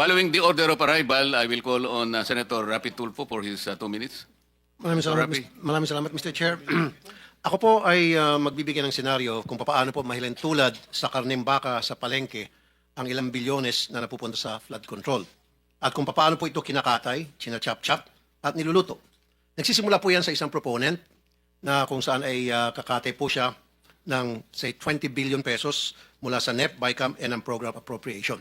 Following the order of arrival, I will call on Senator Rapi Tulfo for his 2 minutes. Maraming salamat, Mr. Chair. Ako po ay magbibigay ng senaryo kung paano po mahilentulad sa karneng baka sa palengke ang ilang bilyones na napupunta sa flood control. At kung paano po ito kinakatay, china-chop-chop, at niluluto. Nagsisimula po yan sa isang proponent na kung saan ay kakatay po siya ng, say, 20 billion pesos mula sa NEP, BICAM, and ang program appropriation.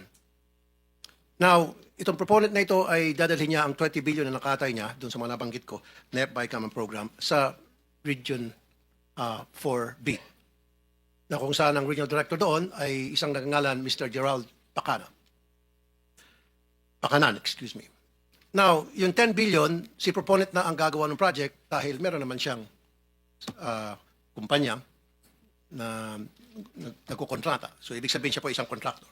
Now, itong proponent na ito ay dadalhin niya ang 20 billion na nakatay niya doon sa mga nabanggit ko, NEP, BICAM, and program, sa Region 4B. Na kung saan ang regional director doon ay isang nagngalan, Mr. Gerald Pakanan, excuse me. Now, yung 10 billion, si proponent na ang gagawa ng project dahil meron naman siyang kumpanya na nagkukontrata. So, ibig sabihin siya po isang contractor.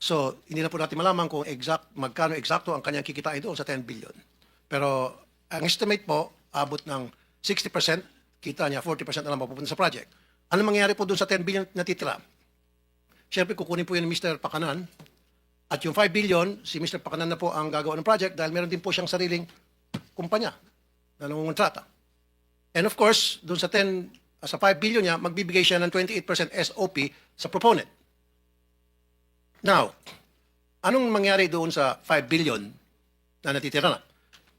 So, hindi na po natin malaman kung magkano eksakto ang kanyang kikitain doon sa 10 billion. Pero, ang estimate po, abot ng 60%, kita niya, 40% na lang mapupunta sa project. Ano mangyayari po doon sa 10 billion na titira? Siyempre, kukunin po yun ni Mr. Pakanan. At yung 5 billion, si Mr. Pakanan na po ang gagawa ng project dahil meron din po siyang sariling kumpanya na nangungontrata. And of course, doon sa 5 billion niya, magbibigay siya ng 28% SOP sa proponent. Now, anong mangyari doon sa 5 billion na natitira na?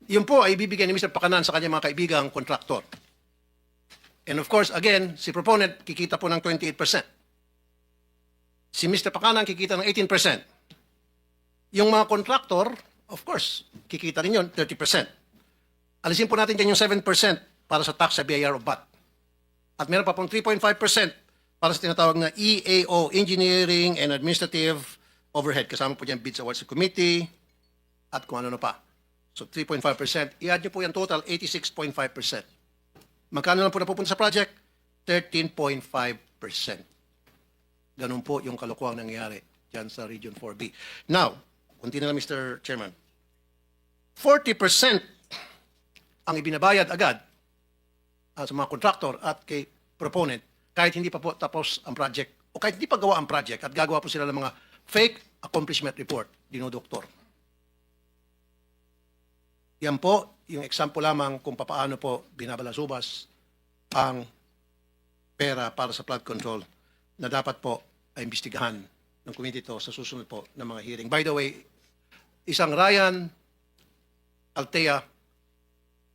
Yun po ay ibibigay ni Mr. Pakanan sa kanyang mga kaibigang kontraktor. And of course, again, si proponent kikita po ng 28%. Si Mr. Pakanan kikita ng 18%. Yung mga kontraktor, of course, kikita rin yun, 30%. Alisin po natin dyan yung 7% para sa tax sa BIR o VAT. At meron pa pong 3.5% para sa tinatawag na EAO, Engineering and Administrative Overhead. Kasama po dyan bids awards committee at kung ano pa. So 3.5%. I-add nyo po yan total, 86.5%. Magkano lang po napupunta sa project? 13.5%. Ganun po yung kalokohang nangyayari dyan sa Region 4B. Now, kunti na lang, Mr. Chairman. 40% ang ibinabayad agad sa mga contractor at kay proponent kahit hindi pa po tapos ang project o kahit hindi pa gawa ang project at gagawa po sila ng mga fake accomplishment report, dinodoktor. Yan po yung example lamang kung paano po binabalasubas ang pera para sa flood control na dapat po ay imbestigahan ng committee to sa susunod po ng mga hearing. By the way, isang Ryan Altea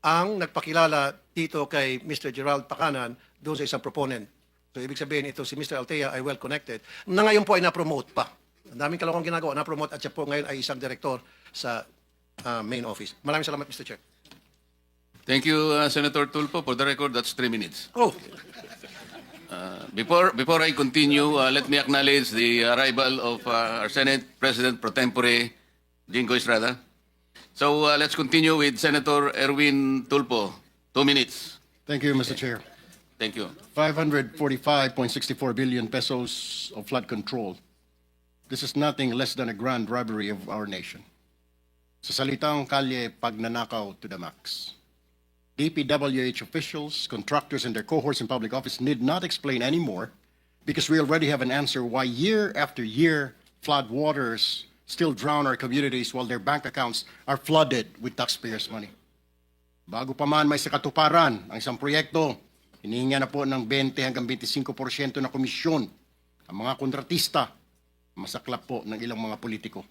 ang nagpakilala dito kay Mr. Gerald Pakanan doon sa isang proponent. So, ibig sabihin ito si Mr. Altea ay well connected na ngayon po ay na-promote pa. Ang daming kalokong ginagawa, na-promote at siya po ngayon ay isang director sa main office. Maraming salamat, Mr. Chair. Thank you, Senator Tulfo. For the record, that's 3 minutes. Oh, Before I continue, let me acknowledge the arrival of our Senate President pro tempore, Jingo Estrada. So let's continue with Senator Erwin Tulfo. 2 minutes. Thank you, Mr. Chair. Thank you. 545.64 billion pesos of flood control. This is nothing less than a grand robbery of our nation. Sa salitang kalye, pagnanakaw to the max. DPWH officials, contractors, and their cohorts in public office need not explain anymore because we already have an answer why year after year flood waters still drown our communities while their bank accounts are flooded with taxpayers' money. Bago pa man may sakatuparan ang isang proyekto, hinihinga na po ng 20 hanggang 25% na komisyon ang mga kontratista, masaklap po ng ilang mga politiko.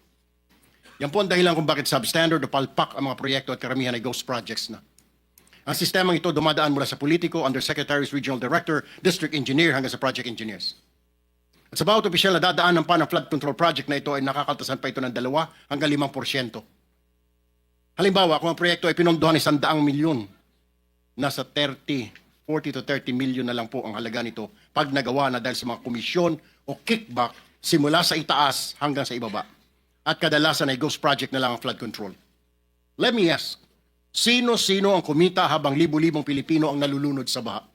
Yan po ang dahilan kung bakit substandard o palpak ang mga proyekto at karamihan ay ghost projects na. Ang sistemang ito dumadaan mula sa politiko, undersecretaries, regional director, district engineer hanggang sa project engineers. At sa bawat opisyal na dadaanan pa ng flood control project na ito ay nakakaltasan pa ito ng 2 hanggang 5%. Halimbawa, kung ang proyekto ay pinondohan ng 100 milyon, nasa 40 to 30 milyon na lang po ang halaga nito pag nagawa na dahil sa mga komisyon o kickback simula sa itaas hanggang sa ibaba. At kadalasan ay ghost project na lang ang flood control. Let me ask, sino-sino ang kumita habang libu-libong Pilipino ang nalulunod sa baha?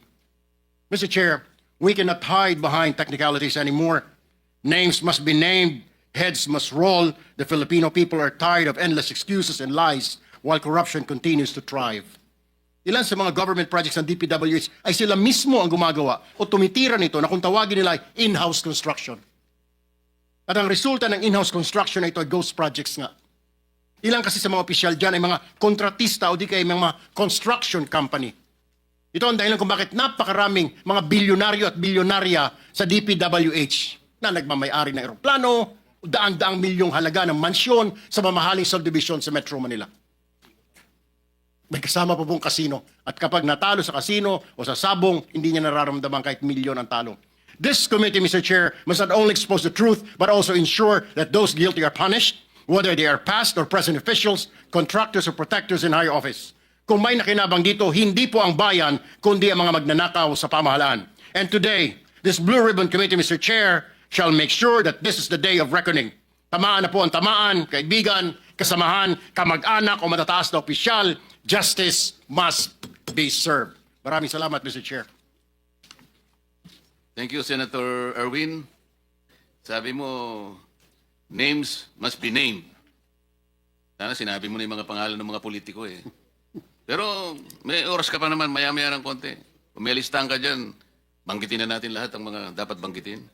Mr. Chair, we cannot hide behind technicalities anymore. Names must be named, heads must roll. The Filipino people are tired of endless excuses and lies while corruption continues to thrive. Ilan sa mga government projects ng DPWH ay sila mismo ang gumagawa o tumitira nito na kung tawagin nila ay in-house construction. At ang resulta ng in-house construction na ito ay ghost projects nga. Ilang kasi sa mga opisyal dyan ay mga kontratista o di kaya mga construction company. Ito ang dahilan kung bakit napakaraming mga bilyonaryo at bilyonarya sa DPWH na nagmamayari ng eroplano, daan-daang milyong halaga ng mansyon sa mamahaling subdivision sa Metro Manila. May kasama pa pong kasino. At kapag natalo sa kasino o sa sabong, hindi niya nararamdaman kahit milyon ang talo. This committee, Mr. Chair, must not only expose the truth, but also ensure that those guilty are punished, whether they are past or present officials, contractors or protectors in higher office. Kung may nakinabang dito, hindi po ang bayan, kundi ang mga magnanakaw sa pamahalaan. And today, this Blue Ribbon Committee, Mr. Chair, shall make sure that this is the day of reckoning. Tamaan na po ang tamaan, kaibigan, kasamahan, kamag-anak o matataas na opisyal, justice must be served. Maraming salamat, Mr. Chair. Thank you, Senator Erwin. Sabi mo, names must be named. Sana sinabi mo na yung mga pangalan ng mga politiko eh. Pero may oras ka pa naman, maya-maya ng konti. Kung may listahan ka dyan, banggitin na natin lahat ang mga dapat banggitin.